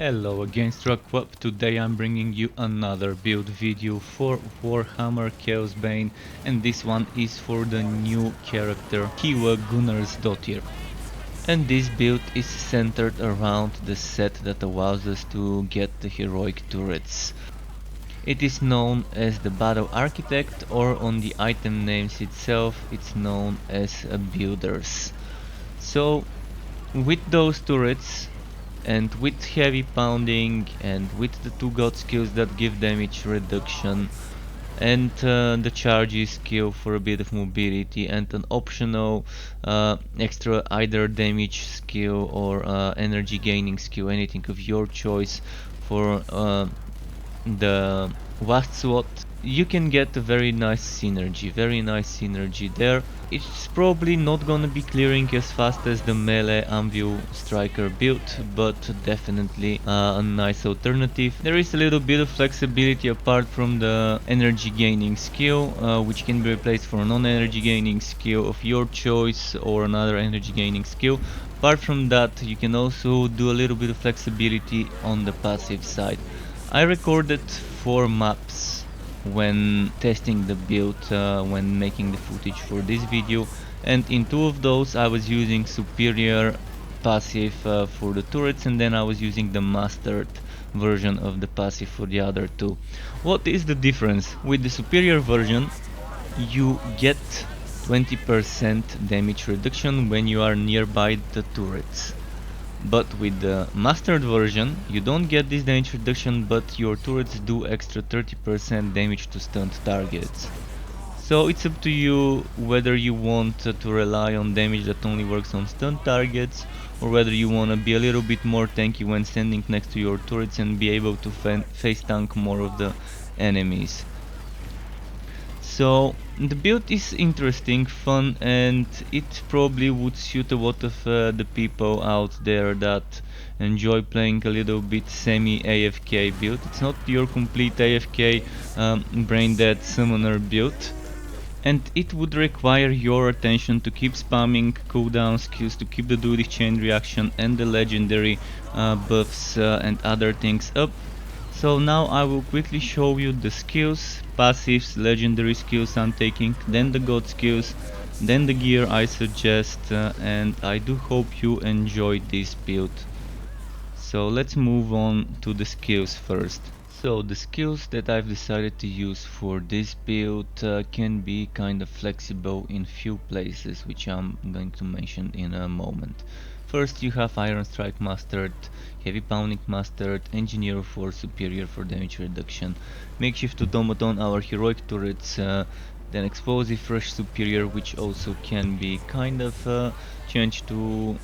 Hello again, Struckweb. Today I'm bringing you another build video for Warhammer Chaosbane, and this one is for the new character Keela Gunnarsdottir. And this build is centered around the set that allows us to get the heroic turrets. It is known as the Battle Architect, or on the item names itself it's known as Builders. So with those turrets and with heavy pounding and with the two god skills that give damage reduction and the charges skill for a bit of mobility and an optional extra either damage skill or energy gaining skill, anything of your choice for the last slot, you can get a very nice synergy there. It's probably not gonna be clearing as fast as the melee anvil striker build, but definitely a nice alternative. There is a little bit of flexibility apart from the energy gaining skill, which can be replaced for a non-energy gaining skill of your choice or another energy gaining skill. Apart from that, you can also do a little bit of flexibility on the passive side. I recorded 4 maps when testing the build, when making the footage for this video, and in 2 of those I was using superior passive for the turrets, and then I was using the mastered version of the passive for the other 2. What is the difference? With the superior version you get 20% damage reduction when you are nearby the turrets. But with the mastered version, you don't get this damage reduction, but your turrets do extra 30% damage to stunned targets. So it's up to you whether you want to rely on damage that only works on stunned targets, or whether you want to be a little bit more tanky when standing next to your turrets and be able to face tank more of the enemies. So the build is interesting, fun, and it probably would suit a lot of the people out there that enjoy playing a little bit semi-AFK build. It's not your complete AFK brain dead summoner build, and it would require your attention to keep spamming cooldown skills, to keep the duty chain reaction and the legendary buffs and other things up. So now I will quickly show you the skills, passives, legendary skills I'm taking, then the god skills, then the gear I suggest, and I do hope you enjoyed this build. So let's move on to the skills first. So the skills that I've decided to use for this build can be kind of flexible in few places, which I'm going to mention in a moment. First you have Iron Strike Mastered, Heavy Pounding Mastered, Engineer for Superior for damage reduction, Makeshift Automaton, our heroic turrets, then Explosive Rush Superior, which also can be kind of changed to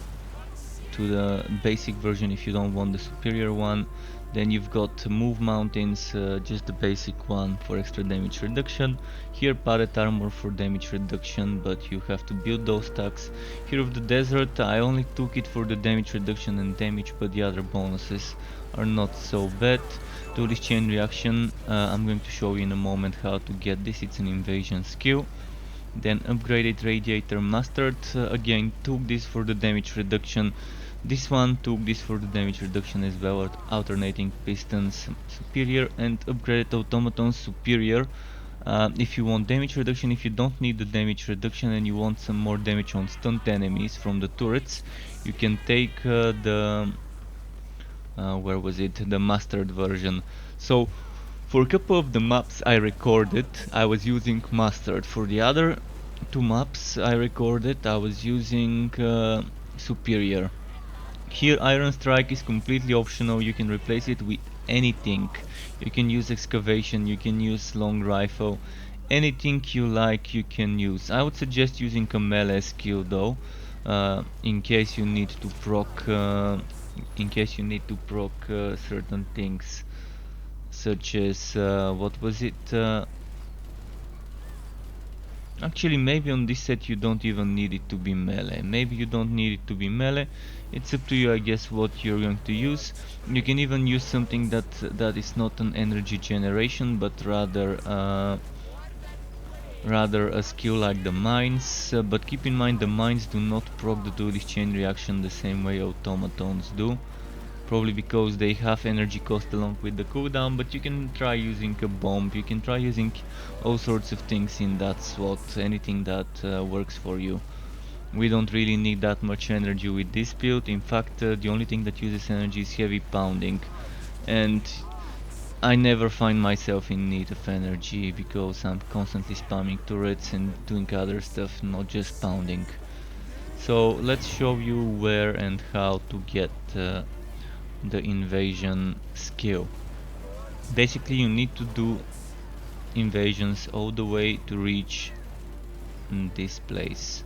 the basic version if you don't want the superior one. Then you've got Move Mountains, just the basic one for extra damage reduction. Here Padded Armor for damage reduction, but you have to build those stacks. Here of the Desert, I only took it for the damage reduction and damage, but the other bonuses are not so bad. Duelist Chain Reaction, I'm going to show you in a moment how to get this, it's an invasion skill. Then Upgraded Radiator Mastered, again took this for the damage reduction. This one took this for the damage reduction as well, Alternating Pistons Superior, and Upgraded Automaton Superior. If you want damage reduction, if you don't need the damage reduction and you want some more damage on stunned enemies from the turrets, you can take the the mastered version. So for a couple of the maps I recorded, I was using mastered. For the other 2 maps I recorded, I was using superior. Here Iron Strike is completely optional, you can replace it with anything. You can use excavation, you can use long rifle, anything you like you can use. I would suggest using a melee skill though, in case you need to proc certain things, such as actually maybe on this set you don't even need it to be melee. Maybe you don't need it to be melee. It's up to you, I guess, what you're going to use. You can even use something that is not an energy generation, but rather a skill like the mines. But keep in mind the mines do not proc the duelist chain reaction the same way automatons do. probably because they have energy cost along with the cooldown, but you can try using a bomb, you can try using all sorts of things in that slot, anything that works for you. We don't really need that much energy with this build. In fact, the only thing that uses energy is heavy pounding, and I never find myself in need of energy because I'm constantly spamming turrets and doing other stuff, not just pounding. So let's show you where and how to get the invasion skill. Basically you need to do invasions all the way to reach this place.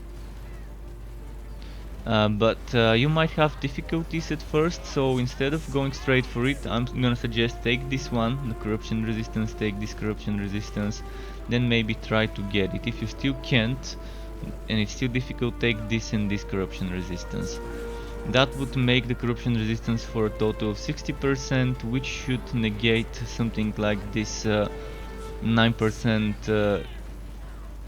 But you might have difficulties at first, so instead of going straight for it, I'm gonna suggest take this one, the corruption resistance, take this corruption resistance, then maybe try to get it. If you still can't, and it's still difficult, take this and this corruption resistance. That would make the corruption resistance for a total of 60%, which should negate something like this 9%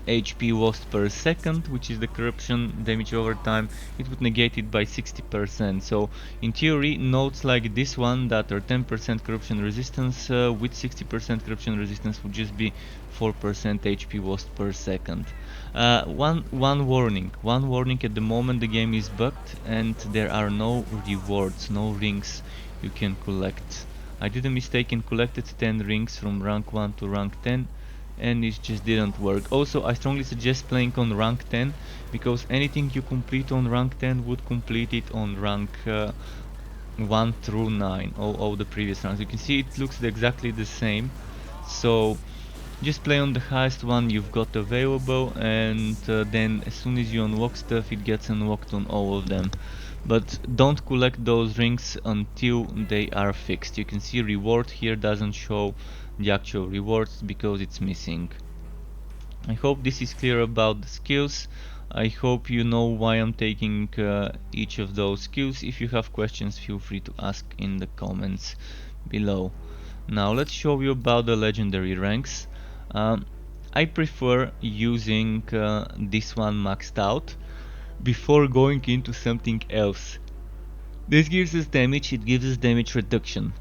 HP lost per second, which is the corruption damage over time. It would negate it by 60%. So in theory, nodes like this one that are 10% corruption resistance with 60% corruption resistance would just be 4% HP lost per second. One warning. At the moment the game is bugged and there are no rewards, no rings you can collect. I did a mistake and collected 10 rings from rank 1 to rank 10. And it just didn't work. Also, I strongly suggest playing on rank 10 because anything you complete on rank 10 would complete it on rank 1 through 9, all the previous ranks. You can see it looks exactly the same, so just play on the highest one you've got available, and then as soon as you unlock stuff it gets unlocked on all of them. But don't collect those rings until they are fixed. You can see reward here doesn't show the actual rewards because it's missing. I hope this is clear about the skills. I hope you know why I'm taking each of those skills. If you have questions, feel free to ask in the comments below. Now let's show you about the legendary ranks. I prefer using this one maxed out before going into something else. This gives us damage, it gives us damage reduction.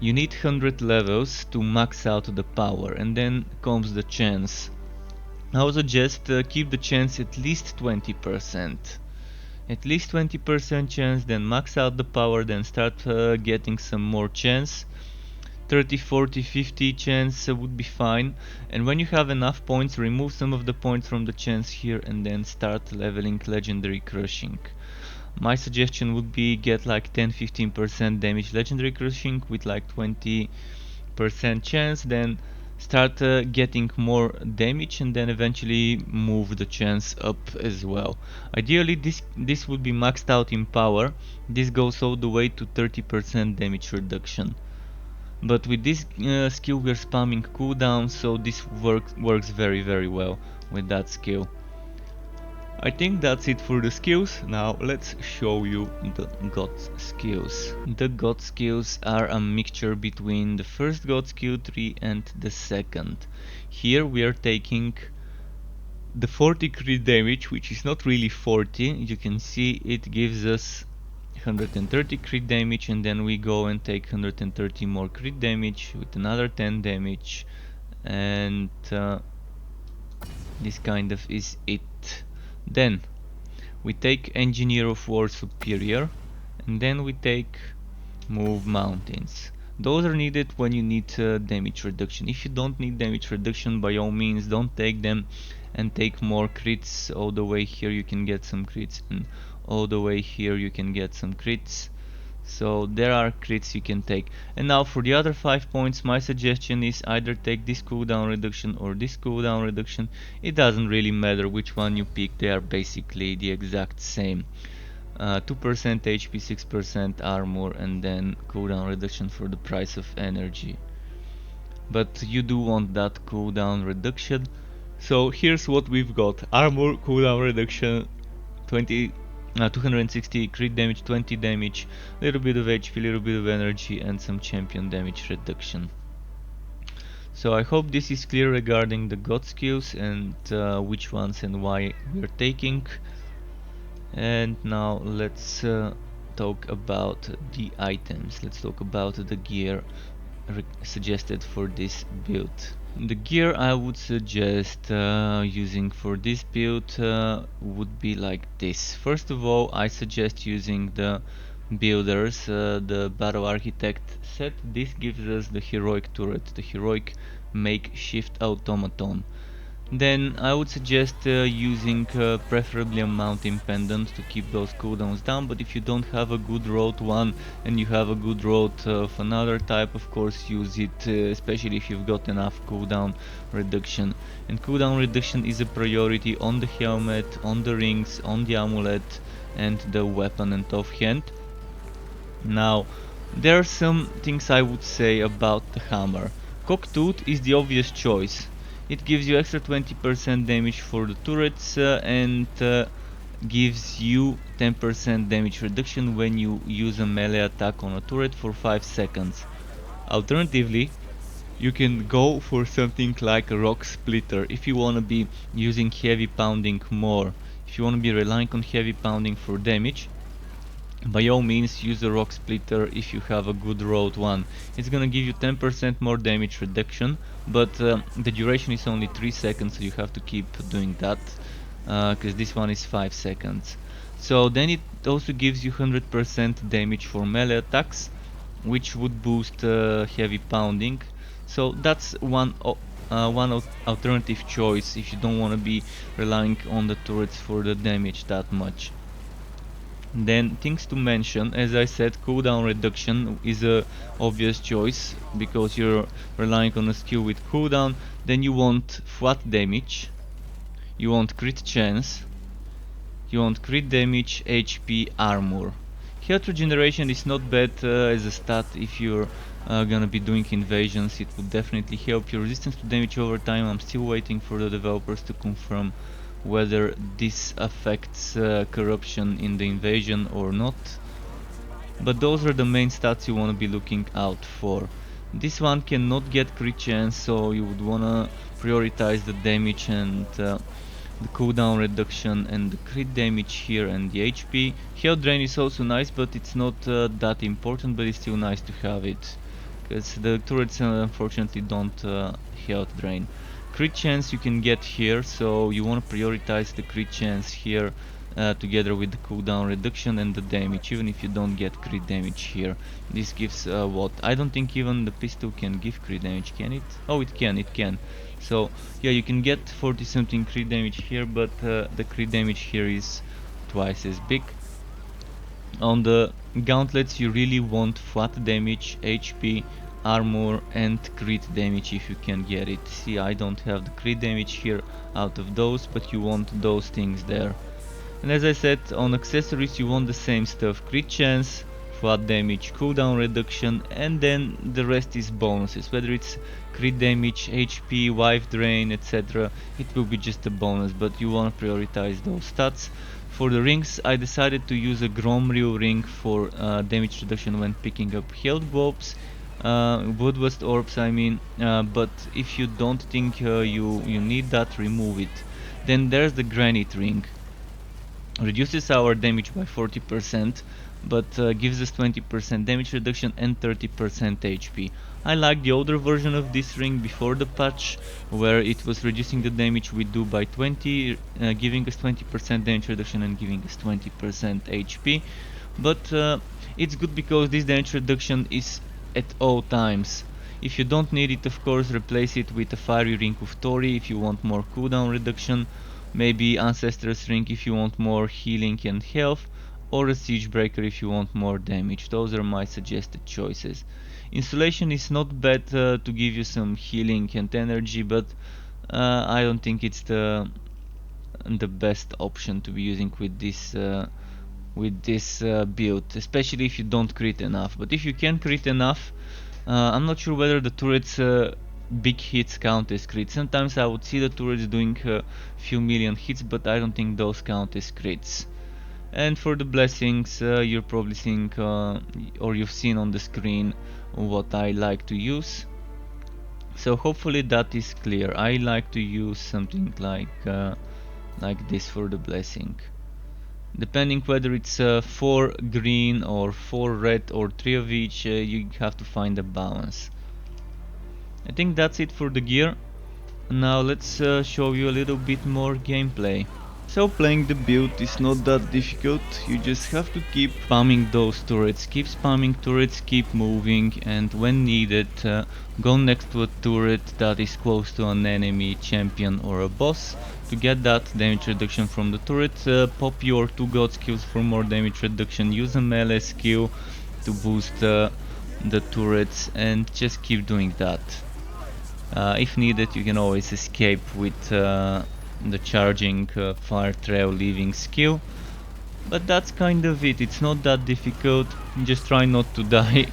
You need 100 levels to max out the power, and then comes the chance. I would suggest keep the chance at least 20%. At least 20% chance, then max out the power, then start getting some more chance. 30, 40, 50 chance would be fine, and when you have enough points, remove some of the points from the chance here and then start leveling legendary crushing. My suggestion would be get like 10-15% damage legendary crushing with like 20% chance, then start getting more damage and then eventually move the chance up as well. Ideally this would be maxed out in power. This goes all the way to 30% damage reduction. But with this skill we're spamming cooldown, so this works very well with that skill. I think that's it for the skills. Now let's show you the god skills. The god skills are a mixture between the first god skill tree and the second. Here we are taking the 40 crit damage, which is not really 40. You can see it gives us 130 crit damage, and then we go and take 130 more crit damage with another 10 damage, and this kind of is it. Then we take Engineer of War Superior, and then we take Move Mountains. Those are needed when you need damage reduction. If you don't need damage reduction, by all means don't take them, and take more crits. All the way here you can get some crits, and all the way here you can get some crits. So there are crits you can take. And now for the other 5 points, my suggestion is either take this cooldown reduction or this cooldown reduction. It doesn't really matter which one you pick, they are basically the exact same. 2% HP, 6% armor, and then cooldown reduction for the price of energy. But you do want that cooldown reduction. So here's what we've got. Armor, cooldown reduction, 260 crit damage, 20 damage, little bit of HP, little bit of energy, and some champion damage reduction. So I hope this is clear regarding the god skills and which ones and why we're taking. And now let's talk about the items. Let's talk about the gear suggested for this build. The gear I would suggest using for this build would be like this. First of all, I suggest using the builders, the Battle Architect set. This gives us the heroic turret, the heroic makeshift automaton. Then I would suggest using preferably a mountain pendant to keep those cooldowns down, but if you don't have a good road one and you have a good road of another type, of course use it, especially if you've got enough cooldown reduction. And cooldown reduction is a priority on the helmet, on the rings, on the amulet and the weapon and offhand. Now, there are some things I would say about the hammer. Cocktooth is the obvious choice. It gives you extra 20% damage for the turrets and gives you 10% damage reduction when you use a melee attack on a turret for 5 seconds. Alternatively, you can go for something like a rock splitter if you want to be using heavy pounding more. If you want to be relying on heavy pounding for damage, by all means use a rock splitter if you have a good road one. It's gonna give you 10% more damage reduction, but the duration is only 3 seconds, so you have to keep doing that because this one is 5 seconds. So then it also gives you 100% damage for melee attacks, which would boost heavy pounding. So that's one alternative choice if you don't want to be relying on the turrets for the damage that much. Then things to mention, as I said, cooldown reduction is a obvious choice because you're relying on a skill with cooldown. Then you want flat damage, you want crit chance, you want crit damage, HP, armor. Health regeneration is not bad as a stat if you're gonna be doing invasions. It would definitely help your resistance to damage over time. I'm still waiting for the developers to confirm whether this affects corruption in the invasion or not, but those are the main stats you want to be looking out for. This one cannot get crit chance, so you would want to prioritize the damage and the cooldown reduction and the crit damage here and the HP. Health drain is also nice, but it's not that important, but it's still nice to have it because the turrets unfortunately don't health drain. Crit chance you can get here, so you want to prioritize the crit chance here together with the cooldown reduction and the damage, even if you don't get crit damage here. This gives what? I don't think even the pistol can give crit damage, can it? Oh, it can. So yeah, you can get 40 something crit damage here, but the crit damage here is twice as big. On the gauntlets you really want flat damage, HP, armor and crit damage if you can get it. See, I don't have the crit damage here out of those, but you want those things there. And as I said, on accessories you want the same stuff: crit chance, flat damage, cooldown reduction, and then the rest is bonuses. Whether it's crit damage, HP, wife drain, etc., it will be just a bonus, but you want to prioritize those stats. For the rings, I decided to use a Gromril ring for damage reduction when picking up health bulbs. Woodwest orbs I mean, but if you don't think you need that, remove it. Then there's the granite ring. Reduces our damage by 40%, but gives us 20% damage reduction and 30% HP. I like the older version of this ring before the patch, where it was reducing the damage we do by 20, giving us 20% damage reduction and giving us 20% HP. But it's good because this damage reduction is at all times. If you don't need it, of course, replace it with a fiery ring of Tori if you want more cooldown reduction, maybe Ancestral's ring if you want more healing and health, or a siege breaker if you want more damage. Those are my suggested choices. Insulation is not bad to give you some healing and energy, but I don't think it's the best option to be using with this build, especially if you don't crit enough. But if you can crit enough, I'm not sure whether the turrets big hits count as crits. Sometimes I would see the turrets doing a few million hits, but I don't think those count as crits. And for the blessings, you're probably seeing or you've seen on the screen what I like to use. So hopefully that is clear. I like to use something like this for the blessing. Depending whether it's 4 green or 4 red or 3 of each, you have to find a balance. I think that's it for the gear. Now let's show you a little bit more gameplay. So playing the build is not that difficult, you just have to keep spamming those turrets, keep moving, and when needed go next to a turret that is close to an enemy champion or a boss to get that damage reduction from the turret. Pop your 2 god skills for more damage reduction, use a melee skill to boost the turrets, and just keep doing that. If needed, you can always escape with the charging fire trail leaving skill, but that's kind of it. It's not that difficult, just try not to die,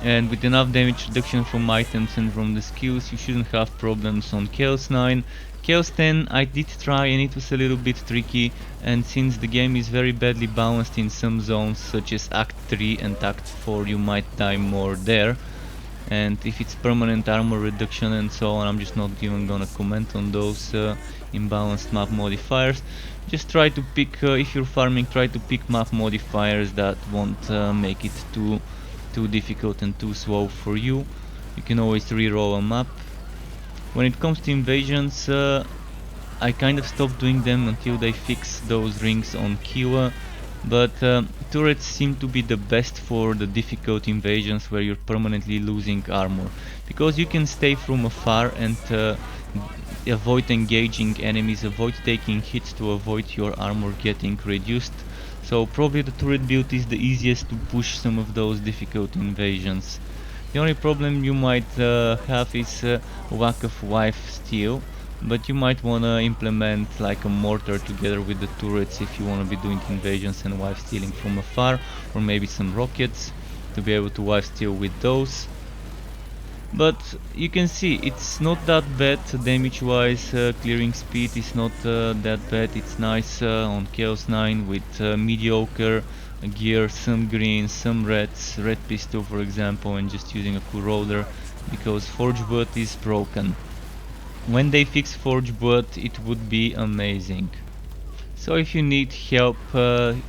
and with enough damage reduction from items and from the skills you shouldn't have problems on Chaos 9. Chaos 10 I did try and it was a little bit tricky, and since the game is very badly balanced in some zones such as Act 3 and Act 4, you might die more there. And if it's permanent armor reduction and so on, I'm just not even gonna comment on those imbalanced map modifiers. Just try to pick, if you're farming, try to pick map modifiers that won't make it too difficult and too slow for you. You can always reroll a map. When it comes to invasions, I kind of stopped doing them until they fix those rings on Keela. But turrets seem to be the best for the difficult invasions where you're permanently losing armor, because you can stay from afar and avoid engaging enemies, avoid taking hits to avoid your armor getting reduced. So probably the turret build is the easiest to push some of those difficult invasions. The only problem you might have is lack of wife steal. But you might wanna implement like a mortar together with the turrets if you wanna be doing invasions and wife stealing from afar, or maybe some rockets to be able to wife steal with those. But you can see it's not that bad damage wise, clearing speed is not that bad, it's nice on Chaos 9 with mediocre gear, some greens, some reds, red pistol for example, and just using a cool roller because Forge Blood is broken. When they fix Forge Blood, it would be amazing. So if you need help,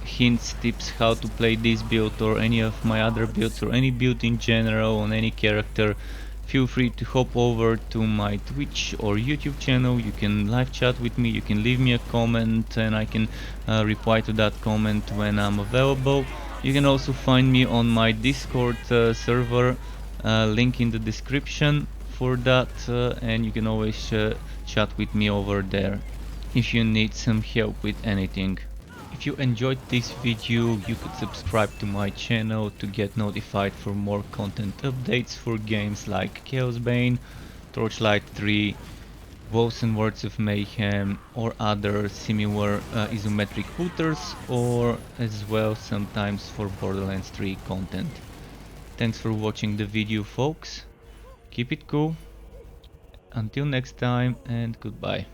hints, tips how to play this build or any of my other builds or any build in general on any character, feel free to hop over to my Twitch or YouTube channel. You can live chat with me, you can leave me a comment and I can reply to that comment when I'm available. You can also find me on my Discord server, link in the description for that, and you can always chat with me over there if you need some help with anything. If you enjoyed this video, you could subscribe to my channel to get notified for more content updates for games like Chaosbane, Torchlight 3, Wolves and Words of Mayhem, or other similar isometric looters, or as well sometimes for Borderlands 3 content. Thanks for watching the video, folks. Keep it cool. Until next time, and goodbye.